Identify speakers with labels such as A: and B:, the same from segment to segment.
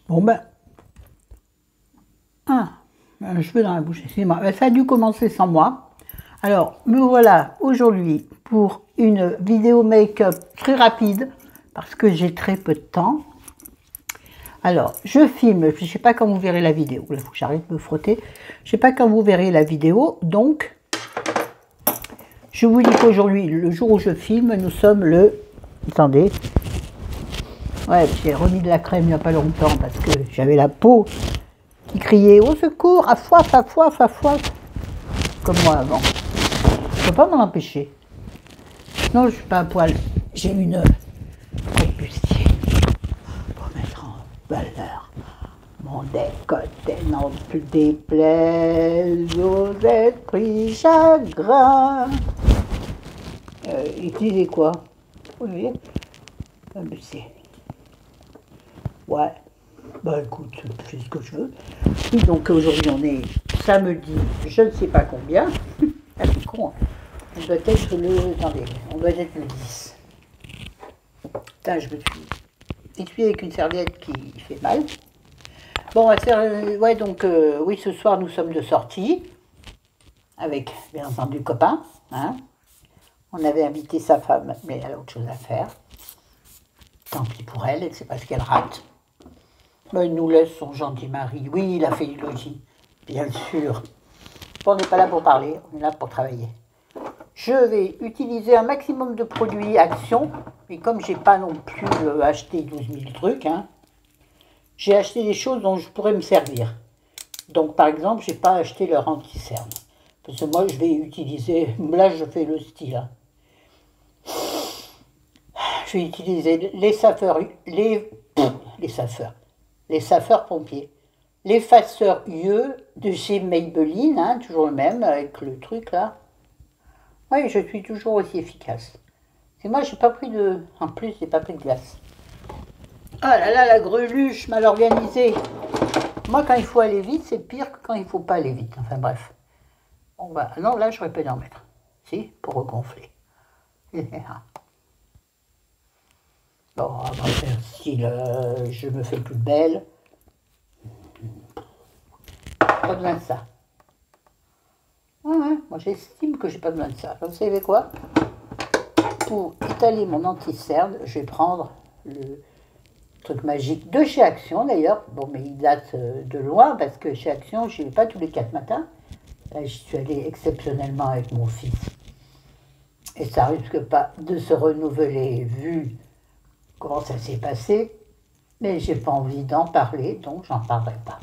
A: Bon ben, un cheveu dans la bouche, excusez-moi. Ça a dû commencer sans moi. Alors, me voilà aujourd'hui pour une vidéo make-up très rapide, parce que j'ai très peu de temps. Alors, je filme, je ne sais pas quand vous verrez la vidéo. Il faut que j'arrête de me frotter. Je ne sais pas quand vous verrez la vidéo, donc, je vous dis qu'aujourd'hui, le jour où je filme, nous sommes le... Attendez. Ouais, j'ai remis de la crème il n'y a pas longtemps, parce que j'avais la peau qui criait au secours, à foif, à foif, à foif, comme moi avant. Je ne peux pas m'en empêcher. Non, je ne suis pas à poil. J'ai une bustier pour mettre en valeur mon décolleté non plus déplaise aux esprits chagrins. Utiliser quoi? Oui, un bustier. Ouais. Bah écoute, je fais ce que je veux. Oui, donc aujourd'hui on est samedi, je ne sais pas combien. Ah c'est con, on doit être le... Attendez, on doit être le 10. Putain, je me suis essuyé avec une serviette qui fait mal. Bon, on va faire... ouais, donc oui, ce soir nous sommes de sortie. Avec, bien entendu, copain. Hein. On avait invité sa femme, mais elle a autre chose à faire. Tant pis pour elle, elle ne sait pas ce qu'elle rate. Mais il nous laisse son gentil mari. Oui, il a fait du logis, bien sûr. On n'est pas là pour parler, on est là pour travailler. Je vais utiliser un maximum de produits Action, mais comme j'ai pas non plus acheté 12 000 trucs, hein, j'ai acheté des choses dont je pourrais me servir. Donc par exemple, j'ai pas acheté leur anti-cerne. Parce que moi je vais utiliser, là je fais le style. Hein. Je vais utiliser les saveurs, les saveurs pompiers. L'effaceur UE de chez Maybelline, hein, toujours le même, avec le truc là. Oui, je suis toujours aussi efficace. C'est moi, j'ai pas pris de... En plus, j'ai pas pris de glace. Oh là là, la greluche mal organisée. Moi, quand il faut aller vite, c'est pire que quand il faut pas aller vite. Enfin bref. On va... Non, là, j'aurais pas dû en mettre. Si, pour regonfler. Bon, on va faire style, je me fais plus belle. Pas besoin de ça. Ouais, moi j'estime que j'ai pas besoin de ça. Vous savez quoi? Pour étaler mon anti-cerne, je vais prendre le truc magique de chez Action d'ailleurs. Bon, mais il date de loin parce que chez Action, je n'y vais pas tous les 4 matins. Là, j'y suis allée exceptionnellement avec mon fils. Et ça risque pas de se renouveler vu comment ça s'est passé. Mais j'ai pas envie d'en parler, donc j'en parlerai pas.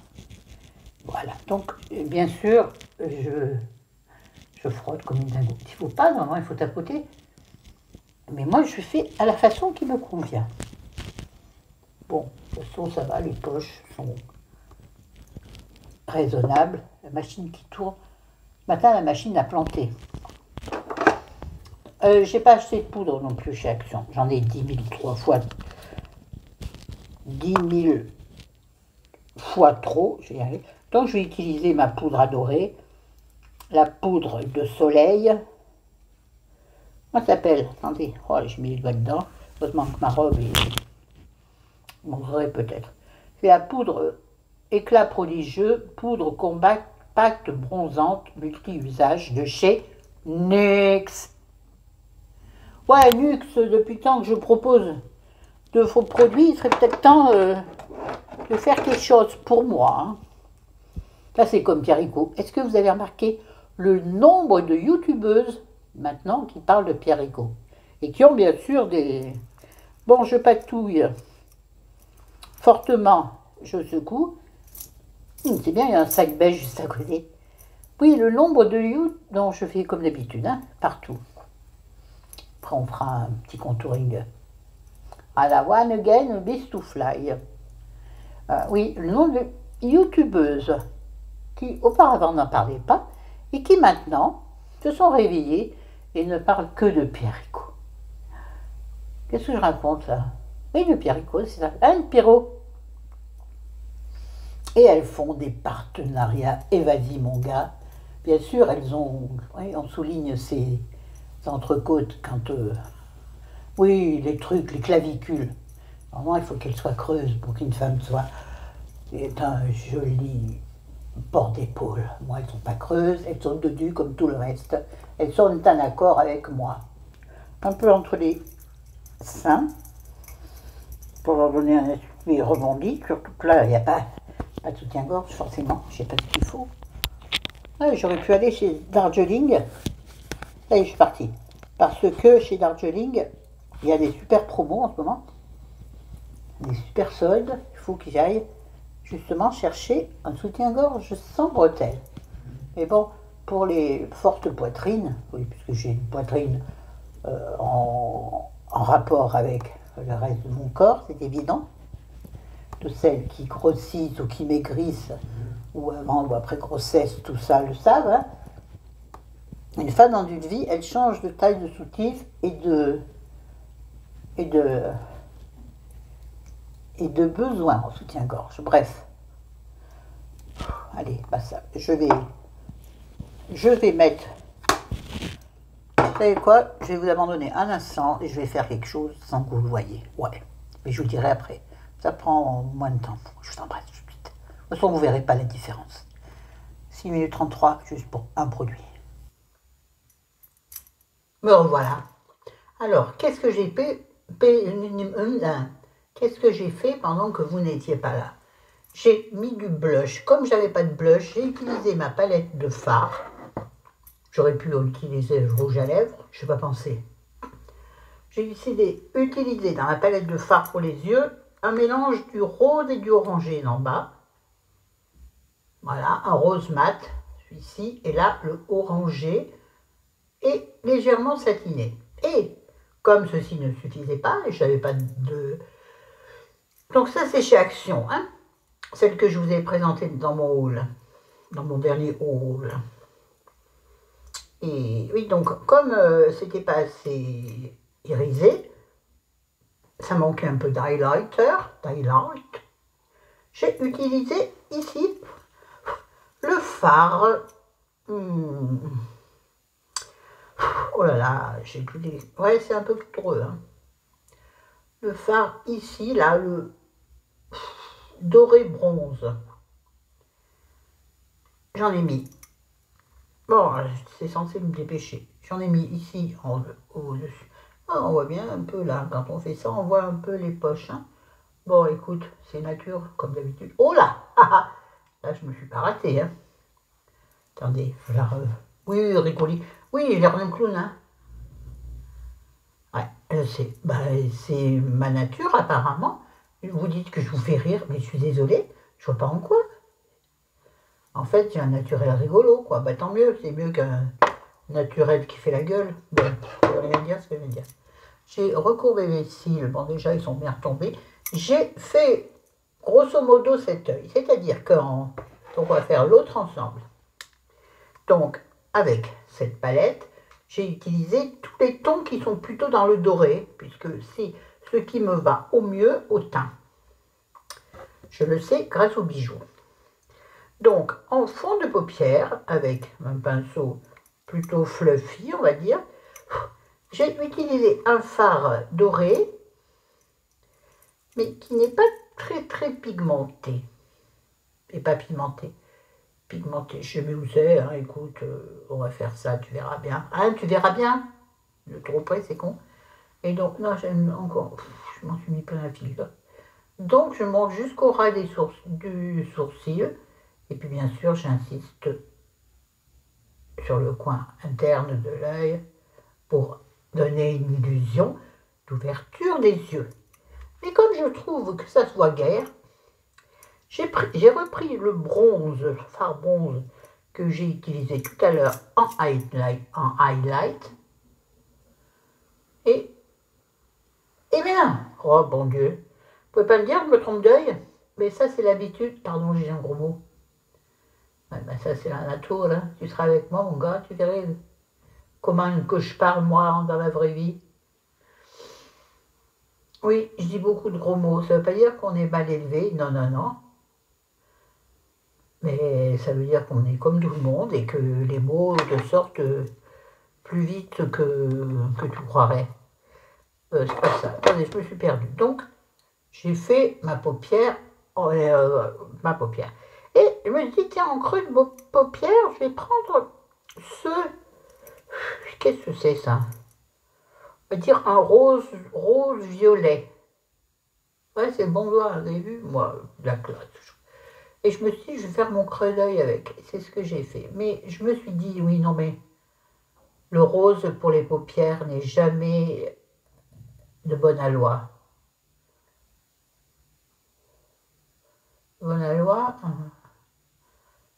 A: Voilà, donc bien sûr, je frotte comme une dingo. Il ne faut pas, normalement il faut tapoter. Mais moi je fais à la façon qui me convient. Bon, de toute façon ça va, les poches sont raisonnables. La machine qui tourne. Ce matin la machine a planté. J'ai pas acheté de poudre non plus chez Action. J'en ai 10 000 3 fois. 10 000 fois trop, je vais y arriver. Donc je vais utiliser ma poudre adorée, la poudre de soleil. Comment ça s'appelle? Attendez, oh, j'ai mis les doigts dedans. Heureusement que ma robe est... montrerait peut-être. C'est la poudre éclat prodigieux, poudre compacte bronzante multi-usage de chez NYX. Ouais, NYX, depuis le temps que je propose de faux produits, il serait peut-être temps de faire quelque chose pour moi. Hein. Là, c'est comme Pierrico. Est-ce que vous avez remarqué le nombre de youtubeuses maintenant qui parlent de Pierrico et qui ont bien sûr des... Bon, je patouille fortement, je secoue. C'est bien, il y a un sac beige juste à côté. Oui, le nombre de you... Non, je fais comme d'habitude, hein, partout. Après, on fera un petit contouring. À la one again, beast to fly. Oui, le nombre de youtubeuses qui auparavant n'en parlaient pas et qui maintenant se sont réveillées et ne parlent que de Pierrico. Qu'est-ce que je raconte là? Oui, de Pierrico, c'est ça. Hein, Pierrot? Et elles font des partenariats. Et vas-y, mon gars. Bien sûr, elles ont. Oui, on souligne ces entrecôtes quand. Oui, les trucs, les clavicules. Normalement, il faut qu'elles soient creuses pour qu'une femme soit. Est un joli port d'épaule. Moi, elles ne sont pas creuses, elles sont dodues comme tout le reste. Elles sont en accord avec moi. Un peu entre les seins, pour leur donner un esprit rebondi. Surtout que là, il n'y a pas de soutien-gorge, forcément. Je ne sais pas ce qu'il faut. Ah, j'aurais pu aller chez Darjeeling. Là, je suis partie. Parce que chez Darjeeling, il y a des super promos en ce moment. Des super soldes. Il faut que j'aille justement chercher un soutien-gorge sans bretelles. Mais bon, pour les fortes poitrines, oui, puisque j'ai une poitrine en rapport avec le reste de mon corps, c'est évident. De celles qui grossissent ou qui maigrissent, ou avant ou après grossesse, tout ça le savent. Hein. Une femme dans une vie, elle change de taille de soutif et de besoin en soutien-gorge. Bref. Allez, bah ça, je vais mettre. Vous savez quoi? Je vais vous abandonner un instant et je vais faire quelque chose sans que vous le voyez. Ouais, mais je vous dirai après. Ça prend moins de temps. Je vous embrasse tout de suite. De toute façon, vous ne verrez pas la différence. 6 minutes 33 juste pour un produit. Me revoilà. Alors, qu'est-ce que j'ai fait? Qu'est-ce que j'ai fait pendant que vous n'étiez pas là? J'ai mis du blush. Comme j'avais pas de blush, j'ai utilisé ma palette de fard. J'aurais pu utiliser le rouge à lèvres, je n'ai pas pensé. J'ai utilisé dans ma palette de fard pour les yeux un mélange du rose et du orangé en bas. Voilà, un rose mat, celui-ci, et là le orangé est légèrement satiné. Et comme ceci ne suffisait pas, et je n'avais pas de... Donc ça c'est chez Action, hein, celle que je vous ai présentée dans mon haul, dans mon dernier haul. Et oui, donc comme c'était pas assez irisé, ça manquait un peu d'highlighter, j'ai utilisé ici le fard. Oh là là, j'ai utilisé. Ouais, c'est un peu trop. Hein. Le fard ici, là, le doré bronze. J'en ai mis. Bon, c'est censé me dépêcher. J'en ai mis ici au-dessus. Ah, on voit bien un peu là, quand on fait ça, on voit un peu les poches. Hein. Bon, écoute, c'est nature, comme d'habitude. Oh là là, je me suis pas ratée. Hein. Attendez, là, oui, Ricoli. Oui, j'ai l'air d'un clown. Hein. Ouais, c'est ma nature, apparemment. Vous dites que je vous fais rire, mais je suis désolée, je vois pas en quoi. En fait, j'ai un naturel rigolo, quoi. Bah tant mieux, c'est mieux qu'un naturel qui fait la gueule. Bon, je vais rien dire ce que je vais dire. J'ai recourbé mes cils, bon déjà ils sont bien retombés. J'ai fait grosso modo cet œil, c'est-à-dire qu'on va faire l'autre ensemble. Donc, avec cette palette, j'ai utilisé tous les tons qui sont plutôt dans le doré, puisque c'est ce qui me va au mieux au teint. Je le sais grâce aux bijoux. Donc, en fond de paupières, avec un pinceau plutôt fluffy, on va dire, j'ai utilisé un fard doré, mais qui n'est pas très pigmenté. Et pas pigmenté. Pigmenté, je sais mais où c'est, hein, écoute, on va faire ça, tu verras bien. Hein, tu verras bien. Le trop près, c'est con. Et donc, non, j'aime encore, je m'en suis mis plein la file. Donc, je monte jusqu'au ras du sourcil. Et puis, bien sûr, j'insiste sur le coin interne de l'œil pour donner une illusion d'ouverture des yeux. Mais comme je trouve que ça se voit guère, j'ai repris le bronze, le fard bronze que j'ai utilisé tout à l'heure en highlight. Et bien, oh bon Dieu, vous pouvez pas me dire, je me trompe d'œil, mais ça c'est l'habitude, pardon j'ai un gros mot. Ouais, ben ça c'est la nature, hein. Tu seras avec moi mon gars, tu verrais comment que je parle moi dans la vraie vie. Oui, je dis beaucoup de gros mots, ça veut pas dire qu'on est mal élevé, non. Mais ça veut dire qu'on est comme tout le monde et que les mots te sortent plus vite que tu croirais. C'est pas ça. Attendez, je me suis perdue. Donc, j'ai fait ma paupière, ma paupière. Et je me suis dit, tiens, en creux de paupière, je vais prendre ce... Qu'est-ce que c'est ça? On va dire un rose-violet. Ouais, c'est bon doigt, vous avez vu? Moi, la classe. Et je me suis dit, je vais faire mon creux d'œil avec. C'est ce que j'ai fait. Mais je me suis dit, oui, non, mais le rose pour les paupières n'est jamais de bonne aloi. Bonne aloi,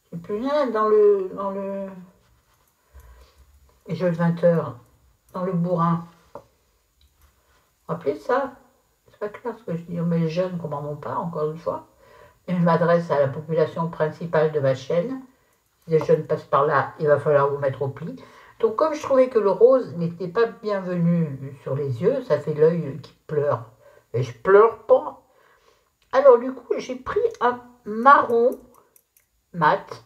A: c'est plus là dans le jeu de 20 heures, dans le bourrin. Rappelez ça, c'est pas clair ce que je dis, mais les jeunes ne comprendront pas, encore une fois. Et je m'adresse à la population principale de ma chaîne. Si les jeunes passent par là, il va falloir vous mettre au pli. Donc comme je trouvais que le rose n'était pas bienvenu sur les yeux, ça fait l'œil qui pleure. Et je pleure pas. Alors du coup, j'ai pris un marron mat.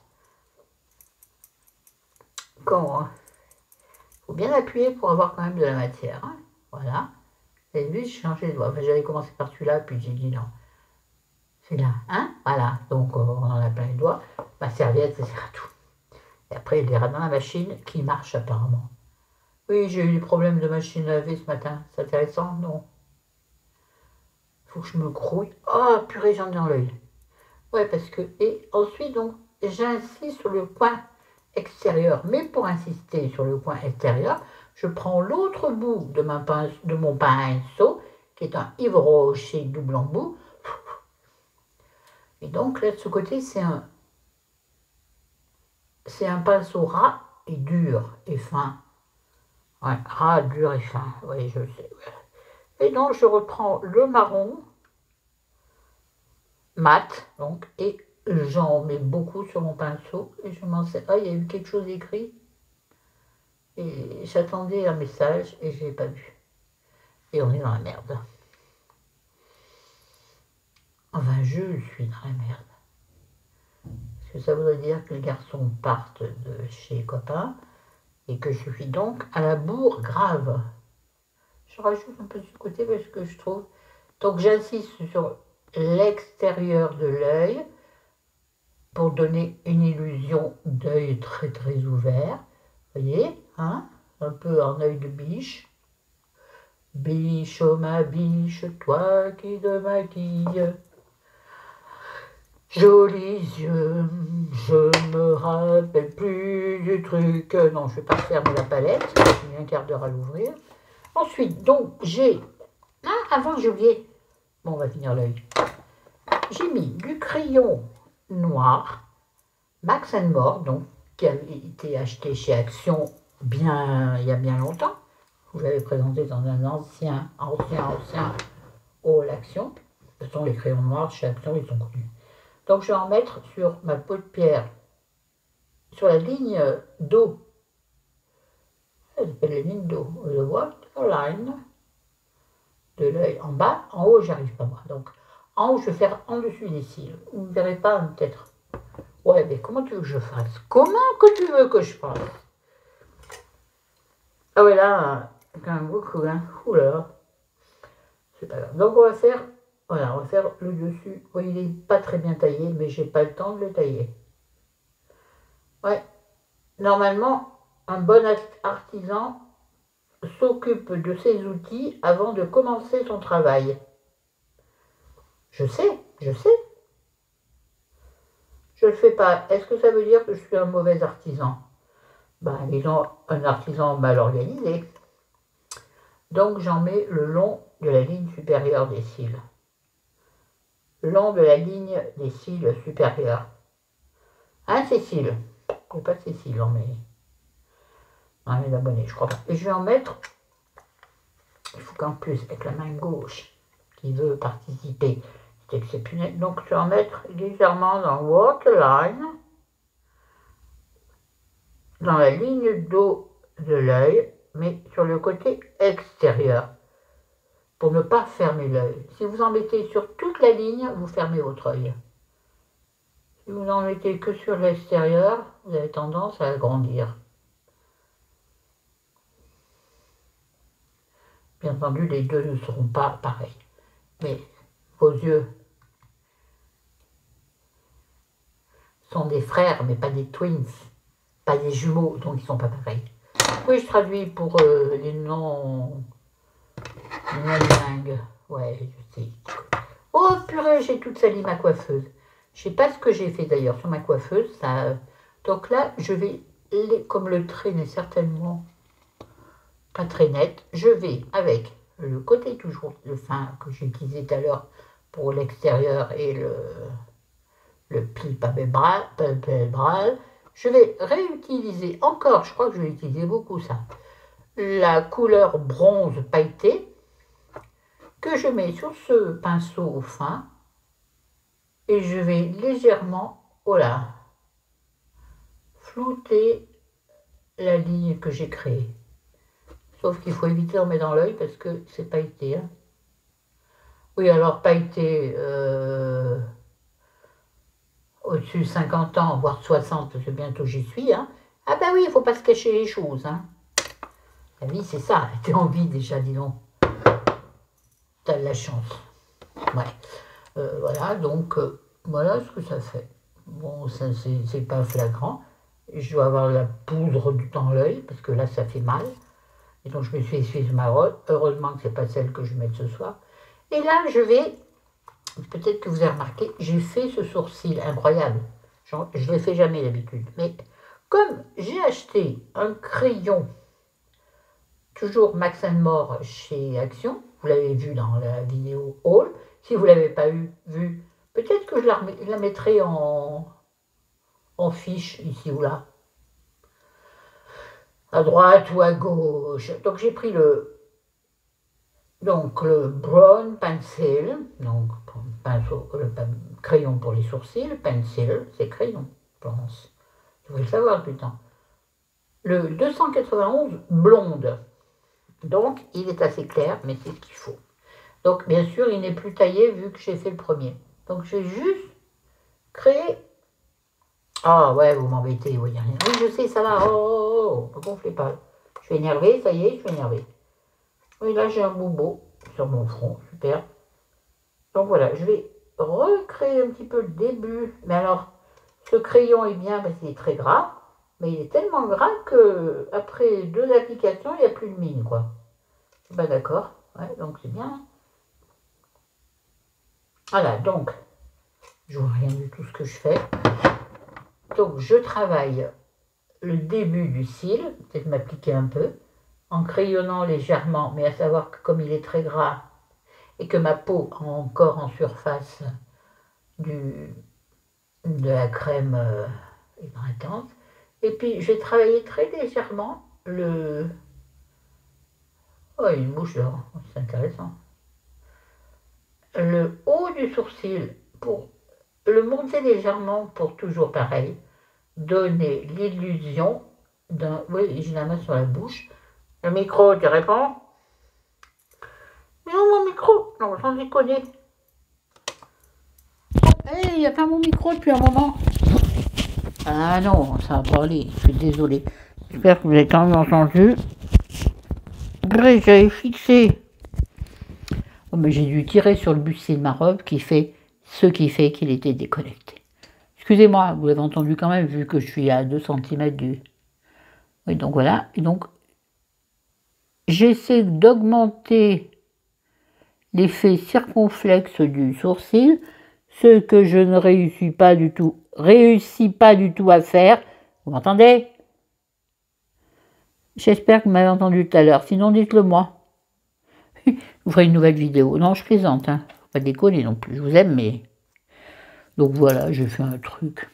A: Quand faut bien appuyer pour avoir quand même de la matière. Hein. Voilà. Et lui, j'ai changé de doigt. Enfin, j'avais commencé par celui-là, puis j'ai dit non. Celui-là, hein. Voilà. Donc, on en a plein les doigts. Ma serviette, ça sert à tout. Et après, il ira dans la machine qui marche apparemment. Oui, j'ai eu des problèmes de machine à laver ce matin. C'est intéressant? Non. Faut que je me grouille. Oh, purée, j'en ai dans l'œil. Ouais, parce que... Et ensuite, donc, j'insiste sur le point extérieur. Mais pour insister sur le point extérieur, je prends l'autre bout de mon pinceau, qui est un Yves Rocher double embout. Et donc, là, de ce côté, c'est un pinceau ras et dur et fin. Ouais, ras, dur et fin. Oui, je sais. Ouais. Et donc, je reprends le marron mat, donc, et j'en mets beaucoup sur mon pinceau. Et je m'en sais. Ah, il y a eu quelque chose écrit. Et j'attendais un message et je l'ai pas vu. Et on est dans la merde. Enfin, je suis dans la merde. Parce que ça voudrait dire que les garçons partent de chez les copains et que je suis donc à la bourre grave. Je rajoute un peu de ce côté parce que je trouve... Donc j'insiste sur l'extérieur de l'œil pour donner une illusion d'œil très très ouvert. Vous voyez, hein? Un peu en œil de biche. Biche, oh ma biche, toi qui te maquilles. Jolis yeux, je me rappelle plus du truc. Non, je ne vais pas fermer la palette, j'ai mis un quart d'heure à l'ouvrir. Ensuite, donc, j'ai... Ah, avant, j'ai oublié. Bon, on va finir l'œil. J'ai mis du crayon noir, Max More, donc, qui a été acheté chez Action il y a bien longtemps. Je vous l'avais présenté dans un ancien haul Action. De toute façon, les crayons noirs chez Action, ils sont connus. Donc, je vais en mettre sur ma paupière, sur la ligne d'eau. Elle s'appelle la ligne d'eau. The waterline de l'œil en bas. En haut, j'y arrive pas moi. Donc, en haut, je vais faire en dessus des cils. Vous ne verrez pas, peut-être. Ouais, mais comment tu veux que je fasse? Comment que tu veux que je fasse? Ah ouais, là, quand même beaucoup, hein. Oula. C'est pas grave. Donc, on va faire... Voilà, on va faire le dessus. Oui, il n'est pas très bien taillé, mais j'ai pas le temps de le tailler. Ouais. Normalement, un bon artisan s'occupe de ses outils avant de commencer son travail. Je sais. Je le fais pas. Est-ce que ça veut dire que je suis un mauvais artisan? Ben, disons, un artisan mal organisé. Donc, j'en mets le long de la ligne supérieure des cils. Le long de la ligne des cils supérieurs. Hein, Cécile? Il n'y a pas de Cécile, on met d'abonnés, je crois pas. Et je vais en mettre, il faut qu'en plus, avec la main gauche, qui veut participer, c'est exceptionnel. Donc, je vais en mettre légèrement dans Waterline, dans la ligne d'eau de l'œil, mais sur le côté extérieur, pour ne pas fermer l'œil. Si vous en mettez sur toute la ligne, vous fermez votre œil. Si vous n'en mettez que sur l'extérieur, vous avez tendance à agrandir. Bien entendu, les deux ne seront pas pareils. Mais vos yeux sont des frères, mais pas des twins, pas des jumeaux, donc ils ne sont pas pareils. Oui, je traduis pour les non-bilingues. Ouais, je sais. Oh purée, j'ai toute sali ma coiffeuse. Je sais pas ce que j'ai fait d'ailleurs sur ma coiffeuse. Ça... Donc là, je vais, comme le trait n'est certainement pas très net, je vais avec le côté toujours le fin que j'ai utilisé tout à l'heure pour l'extérieur et le pli pabébral, je vais réutiliser encore, je crois que je vais utiliser beaucoup ça, la couleur bronze pailleté que je mets sur ce pinceau fin et je vais légèrement, voilà, flouter la ligne que j'ai créée. Sauf qu'il faut éviter d'en mettre dans l'œil parce que c'est pailleté. Hein. Oui, alors pailleté au-dessus de 50 ans, voire 60, parce que bientôt j'y suis. Hein. Ah ben oui, il ne faut pas se cacher les choses. Hein. La vie, c'est ça. T'es en vie déjà, dis donc. T'as de la chance. Ouais. Voilà, donc voilà ce que ça fait. Bon, ça c'est pas flagrant. Je dois avoir la poudre dans l'œil, parce que là, ça fait mal. Et donc, je me suis essuyé sur ma robe. Heureusement que ce n'est pas celle que je vais mettre ce soir. Et là, je vais... Peut-être que vous avez remarqué, j'ai fait ce sourcil incroyable. Je ne le fais jamais d'habitude. Mais comme j'ai acheté un crayon, toujours Max & More chez Action, vous l'avez vu dans la vidéo haul. Si vous ne l'avez pas vu, peut-être que je la mettrai en fiche, ici ou là. À droite ou à gauche. Donc j'ai pris le brown pencil, donc pinceau, le crayon pour les sourcils, pencil, c'est crayon, je pense. Vous devez le savoir depuis le temps. Le 291 blonde. Donc il est assez clair, mais c'est ce qu'il faut. Donc bien sûr, il n'est plus taillé vu que j'ai fait le premier. Donc je vais juste créer. Ah ouais, vous m'embêtez, oui, je sais, ça va. Oh, ne gonflez pas. Je suis énervée, ça y est, je suis énervée. Oui, là j'ai un bobo sur mon front, super. Donc voilà, je vais recréer un petit peu le début. Mais alors, ce crayon est bien parce qu'il est très gras. Mais il est tellement gras que après 2 applications, il n'y a plus de mine, quoi. Ben d'accord, ouais, donc c'est bien. Voilà, donc, je vois rien du tout ce que je fais. Donc je travaille le début du cil, peut-être m'appliquer un peu, en crayonnant légèrement, mais à savoir que comme il est très gras et que ma peau a encore en surface de la crème hydratante, et puis je vais travailler très légèrement le... Oh, il y a une mouche dehors, c'est intéressant. Le haut du sourcil, pour le monter légèrement, pour toujours pareil, donner l'illusion d'un... Oui, j'ai la main sur la bouche. Le micro, tu réponds? Mais non, mon micro? Non, j'en déconne. Il n'y a pas mon micro depuis un moment. Ah non, ça va pas aller, je suis désolée. J'espère que vous avez quand même entendu. Bref, j'avais fixé. Oh, mais j'ai dû tirer sur le bustier de ma robe qui fait ce qui fait qu'il était déconnecté. Excusez-moi, vous l'avez entendu quand même, vu que je suis à 2 cm du... Oui, donc voilà. Et donc, j'essaie d'augmenter l'effet circonflexe du sourcil, ce que je ne réussis pas du tout à faire. Vous m'entendez? J'espère que vous m'avez entendu tout à l'heure, sinon dites-le moi. Je vous ferai une nouvelle vidéo. Non, je plaisante, hein. Faut pas déconner non plus, je vous aime, mais... Donc voilà, j'ai fait un truc.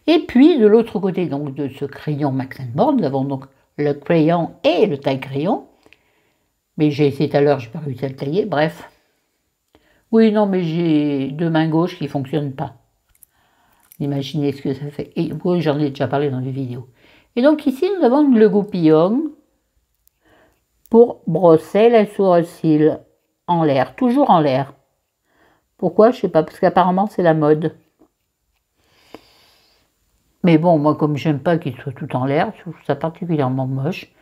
A: Et puis, de l'autre côté donc, de ce crayon Max & More, nous avons donc le crayon et le taille-crayon. Mais j'ai essayé tout à l'heure, je n'ai pas réussi à le tailler, bref. Oui, non, mais j'ai 2 mains gauches qui ne fonctionnent pas. Imaginez ce que ça fait. Et oui, j'en ai déjà parlé dans des vidéos. Et donc ici, nous avons le goupillon pour brosser les sourcils en l'air, toujours en l'air. Pourquoi? Je ne sais pas, parce qu'apparemment c'est la mode. Mais bon, moi, comme j'aime pas qu'il soit tout en l'air, je trouve ça particulièrement moche.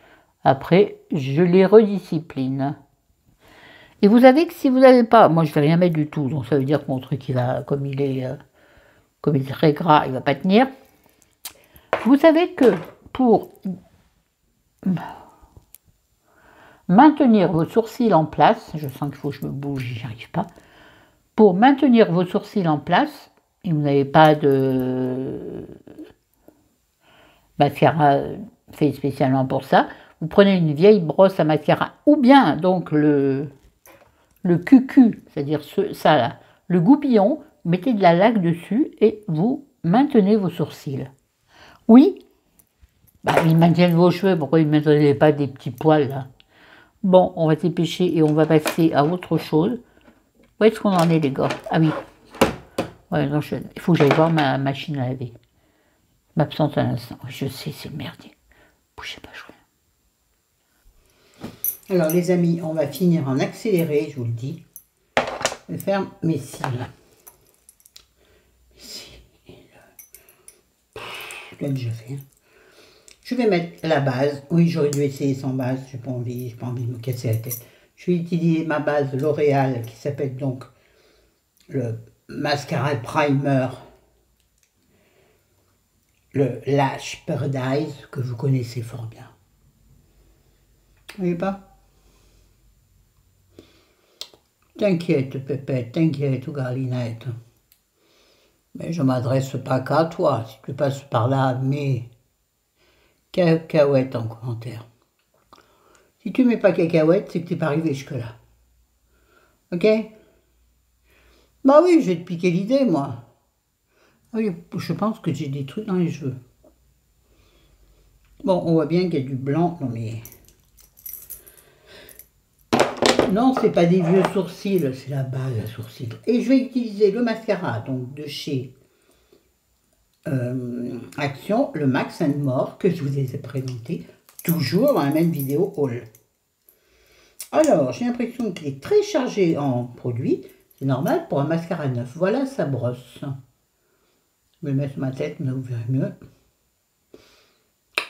A: Après, je les rediscipline. Et vous savez que si vous n'avez pas... Moi, je ne vais rien mettre du tout, donc ça veut dire que mon truc, il va, comme il est très gras, il ne va pas tenir. Vous savez que pour maintenir vos sourcils en place, je sens qu'il faut que je me bouge, j'y arrive pas. Pour maintenir vos sourcils en place, et vous n'avez pas de mascara fait spécialement pour ça, vous prenez une vieille brosse à mascara, ou bien donc le cucu, c'est-à-dire ça là, le goupillon, mettez de la laque dessus et vous maintenez vos sourcils. Oui, bah, ils maintiennent vos cheveux, pourquoi ils ne maintenaient pas des petits poils là? Bon, on va dépêcher et on va passer à autre chose. Où est-ce qu'on en est les gars? Ah oui, ouais, non, il faut que j'aille voir ma machine à laver. M'absente un instant, je sais, c'est merdier. Bougez pas, je reviens. Alors les amis, on va finir en accéléré, je vous le dis. Je vais faire mes cils. Je l'ai déjà fait. Je vais mettre la base. Oui, j'aurais dû essayer sans base. J'ai pas envie de me casser la tête. Je vais utiliser ma base L'Oréal qui s'appelle donc le Mascara Primer. Le Lash Paradise que vous connaissez fort bien. Vous voyez pas? T'inquiète, Pépette, t'inquiète, Galinette. Mais je m'adresse pas qu'à toi. Si tu passes par là, mais cacahuète en commentaire. Si tu mets pas cacahuète, c'est que t'es pas arrivé jusque-là. Ok? Bah oui, je vais te piquer l'idée, moi. Oui, je pense que j'ai des trucs dans les cheveux. Bon, on voit bien qu'il y a du blanc dans mes... Non, c'est pas des vieux sourcils, c'est la base à sourcils. Et je vais utiliser le mascara, donc de chez Action, le Max More, que je vous ai présenté, toujours dans la même vidéo haul. Alors, j'ai l'impression qu'il est très chargé en produit. C'est normal pour un mascara neuf. Voilà sa brosse. Je vais le mettre sur ma tête, mais vous verrez mieux.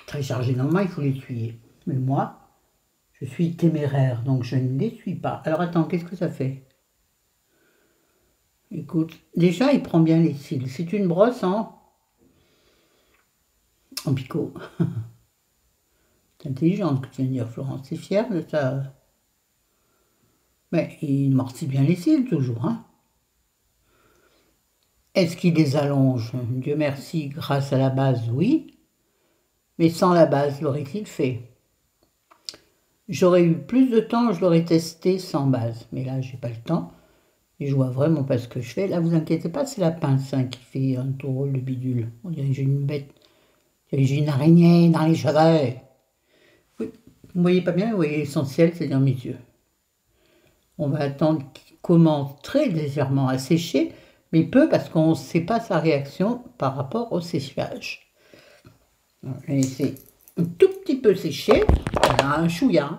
A: Très chargé, normalement, il faut l'essuyer. Mais moi, je suis téméraire, donc je ne l'essuie pas. Alors, attends, qu'est-ce que ça fait? Écoute, déjà, il prend bien les cils. C'est une brosse en picot. C'est intelligent ce que tu viens de dire, Florence. C'est fier de ça. Mais il morcit bien les cils, toujours, hein. Est-ce qu'il les allonge? Dieu merci, grâce à la base, oui. Mais sans la base, l'aurait-il fait? J'aurais eu plus de temps, je l'aurais testé sans base. Mais là, j'ai pas le temps. Et je vois vraiment pas ce que je fais. Là, vous inquiétez pas, c'est la pince hein, qui fait un drôle de bidule. On dirait que j'ai une bête. J'ai une araignée dans les cheveux. Oui, vous voyez pas bien, vous voyez l'essentiel, c'est dans mes yeux. On va attendre qu'il commence très légèrement à sécher, mais peu parce qu'on ne sait pas sa réaction par rapport au séchage. On va laisser un tout petit peu sécher. Voilà, un chouïa,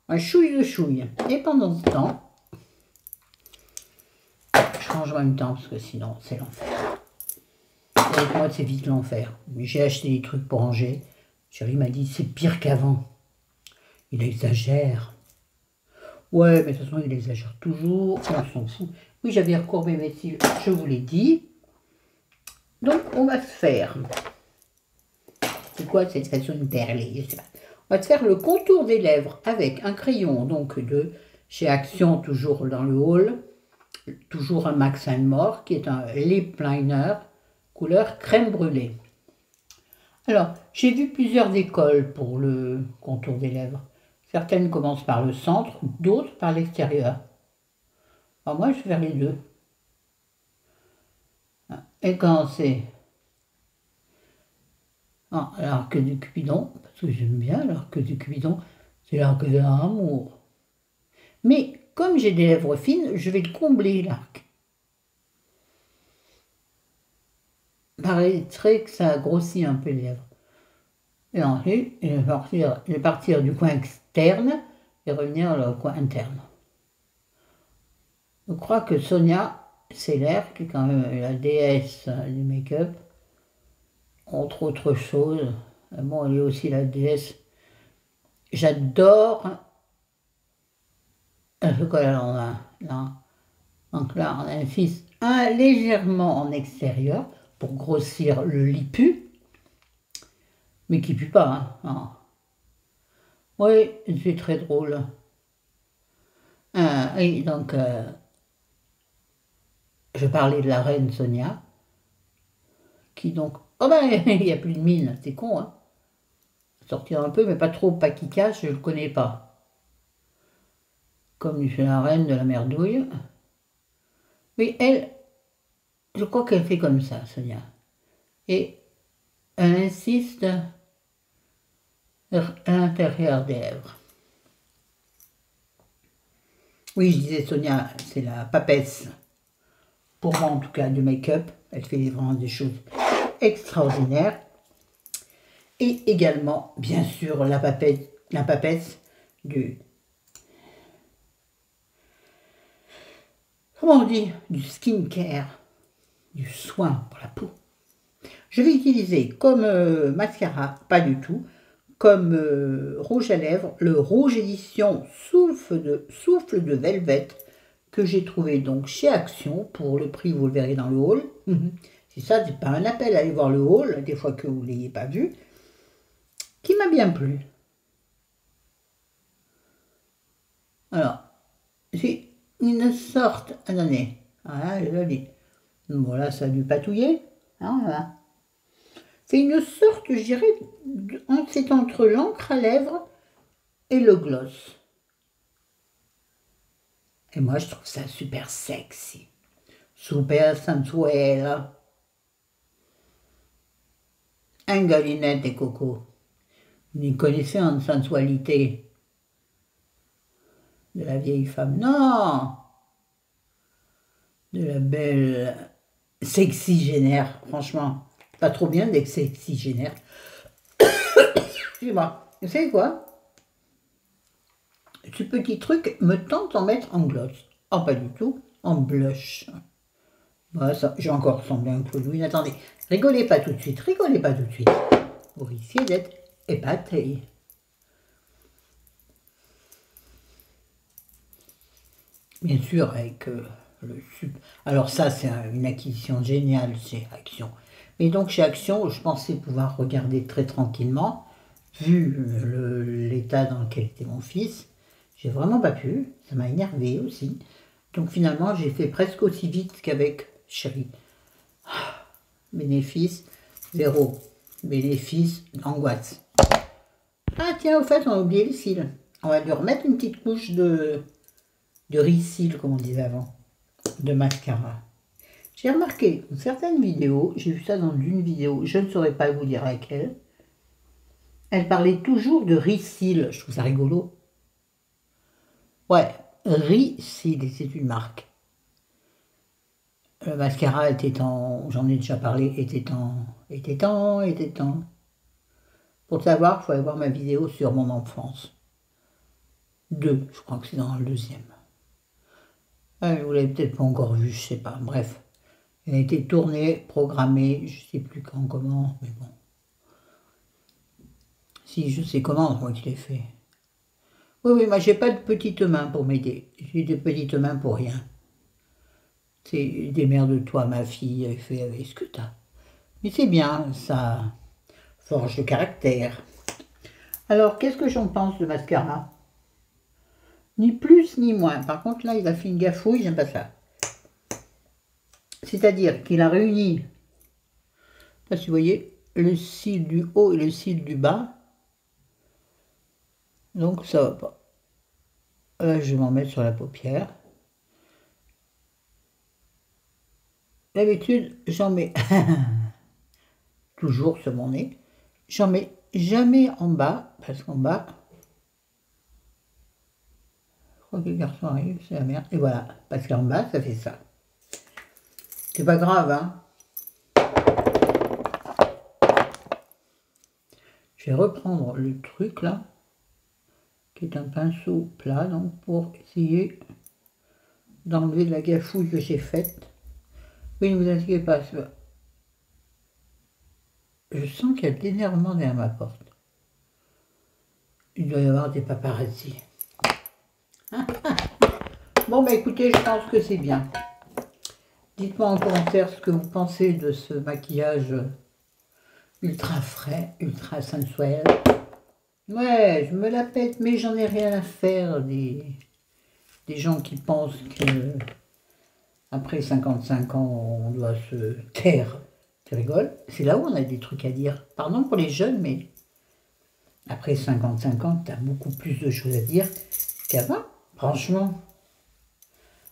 A: un chouille de chouille. Et pendant ce temps, je range en même temps parce que sinon c'est l'enfer. Avec moi c'est vite l'enfer. J'ai acheté des trucs pour ranger. Chérie m'a dit c'est pire qu'avant. Il exagère. Ouais, mais de toute façon il exagère toujours. On s'en fout. Oui, j'avais recourbé mes cils, je vous l'ai dit. Donc on va se faire. C'est quoi cette façon de perler? Je sais pas. On va te faire le contour des lèvres avec un crayon donc de chez Action, toujours dans le haul. Toujours un Max More qui est un lip liner couleur crème brûlée. Alors, j'ai vu plusieurs écoles pour le contour des lèvres. Certaines commencent par le centre, d'autres par l'extérieur. Alors moi, je vais faire les deux. Et quand c'est... Alors que du Cupidon, parce que j'aime bien alors que du Cupidon, c'est l'arc de l'amour. Mais comme j'ai des lèvres fines, je vais le combler l'arc. Paraîtrait que ça grossit un peu les lèvres. Et ensuite, je vais partir du coin externe et revenir au coin interne. Je crois que Sonia Seller, qui est quand même la déesse du make-up, entre autres choses. Bon, elle est aussi la déesse. J'adore un chocolat lendemain. Là. Donc là, on insiste légèrement en extérieur pour grossir le lipu, mais qui pue pas. Hein. Non. Oui, c'est très drôle. Et donc, je parlais de la reine Sonia, qui donc... Oh ben, il n'y a plus de mine, c'est con, hein. Sortir un peu, mais pas trop, pas qui cache, je ne le connais pas. Comme c'est la reine de la merdouille. Mais elle, je crois qu'elle fait comme ça, Sonia. Et elle insiste à l'intérieur des lèvres. Oui, je disais Sonia, c'est la papesse, pour moi en tout cas, du make-up. Elle fait vraiment des choses extraordinaires. Et également, bien sûr, la papesse du... Comment on dit? Du skincare, du soin pour la peau. Je vais utiliser comme mascara, pas du tout, comme rouge à lèvres, le rouge édition souffle de Velvet, que j'ai trouvé donc chez Action, pour le prix, vous le verrez dans le haul. C'est ça, c'est pas un appel à aller voir le haul, des fois que vous ne l'ayez pas vu, qui m'a bien plu. Alors, c'est une sorte, attendez, voilà, je l'ai. Bon là, ça a dû patouiller, hein, voilà. C'est une sorte, je dirais, c'est entre l'encre à lèvres et le gloss. Et moi, je trouve ça super sexy, super sensuel. Un galinette et coco. Vous y connaissez en sensualité de la vieille femme? Non! De la belle sexygénaire, franchement. Pas trop bien d'être sexygénaire. Excusez-moi. Vous savez quoi? Ce petit truc me tente d'en mettre en gloss. Oh, pas du tout, en blush. Voilà, ça, j'ai encore ressemblé à un Claude. Attendez, rigolez pas tout de suite, rigolez pas tout de suite. Vous risquez d'être épaté. Bien sûr, avec le sud. Alors ça, c'est une acquisition géniale chez Action. Et donc chez Action, je pensais pouvoir regarder très tranquillement, vu l'état dans lequel était mon fils. J'ai vraiment pas pu, ça m'a énervé aussi. Donc finalement, j'ai fait presque aussi vite qu'avec Chérie. Bénéfice, zéro. Bénéfice, angoisse. Ah tiens, au fait, on a oublié le cils. On va lui remettre une petite couche de ricil, comme on disait avant, de mascara. J'ai remarqué dans certaines vidéos, j'ai vu ça dans une vidéo, je ne saurais pas vous dire laquelle, elle parlait toujours de ricil, je trouve ça rigolo. Ouais, ricil, c'est une marque. Le mascara était en, j'en ai déjà parlé, était temps. Pour le savoir, il faut aller voir ma vidéo sur mon enfance. 2, je crois que c'est dans le deuxième. Vous l'avez peut-être pas encore vu, je sais pas, bref. Elle a été tournée, programmée, je sais plus quand, comment, mais bon. Si, je sais comment, moi qui l'ai fait. Oui, moi j'ai pas de petites mains pour m'aider. J'ai des petites mains pour rien. C'est démerde-toi, ma fille, fais avec ce que t'as. Mais c'est bien, ça forge le caractère. Alors, qu'est-ce que j'en pense de mascara? Ni plus ni moins. Par contre, là, il a fait une gaffouille, j'aime pas ça. C'est-à-dire qu'il a réuni, je sais pas si vous voyez, le cil du haut et le cil du bas. Donc, ça va pas. Là, je vais m'en mettre sur la paupière. D'habitude, j'en mets toujours sur mon nez. J'en mets jamais en bas, parce qu'en bas, je crois que les garçons arrivent, c'est la merde. Et voilà, parce qu'en bas, ça fait ça. C'est pas grave, hein. Je vais reprendre le truc là, qui est un pinceau plat, donc pour essayer d'enlever la gafouille que j'ai faite. Oui, ne vous inquiétez pas, c'est pas. Je sens qu'il y a de l'énervement derrière ma porte. Il doit y avoir des paparazzis. Bon, bah écoutez, je pense que c'est bien. Dites-moi en commentaire ce que vous pensez de ce maquillage ultra frais, ultra sensuel. Ouais, je me la pète, mais j'en ai rien à faire des gens qui pensent que après 55 ans, on doit se taire. Tu rigoles? C'est là où on a des trucs à dire. Pardon pour les jeunes, mais après 55 ans, tu as beaucoup plus de choses à dire qu'avant. Franchement,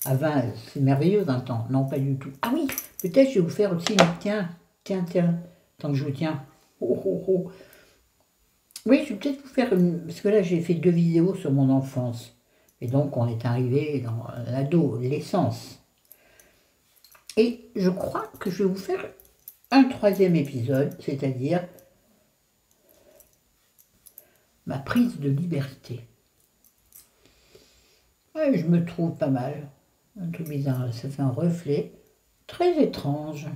A: à 20, c'est merveilleux 20 ans. Non, pas du tout. Ah oui, peut-être je vais vous faire aussi une... Tiens, tant que je vous tiens. Oh, oh, oh. Oui, je vais peut-être vous faire une... Parce que là, j'ai fait 2 vidéos sur mon enfance. Et donc, on est arrivé dans l'adolescence. Et je crois que je vais vous faire un 3e épisode, c'est-à-dire ma prise de liberté. Ouais, je me trouve pas mal. Un truc bizarre, ça fait un reflet très étrange.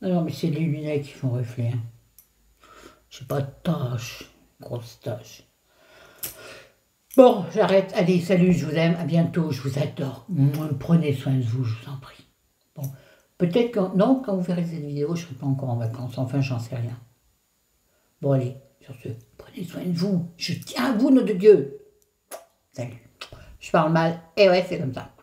A: Ah non, mais c'est les lunettes qui font reflet. Hein. J'ai pas de tache, grosse tache. Bon, j'arrête. Allez, salut, je vous aime. À bientôt, je vous adore. Prenez soin de vous, je vous en prie. Bon, peut-être que... Non, quand vous verrez cette vidéo, je ne serai pas encore en vacances. Enfin, j'en sais rien. Bon, allez, sur ce, prenez soin de vous. Je tiens à vous, nom de Dieu. Salut. Je parle mal. Et ouais, c'est comme ça.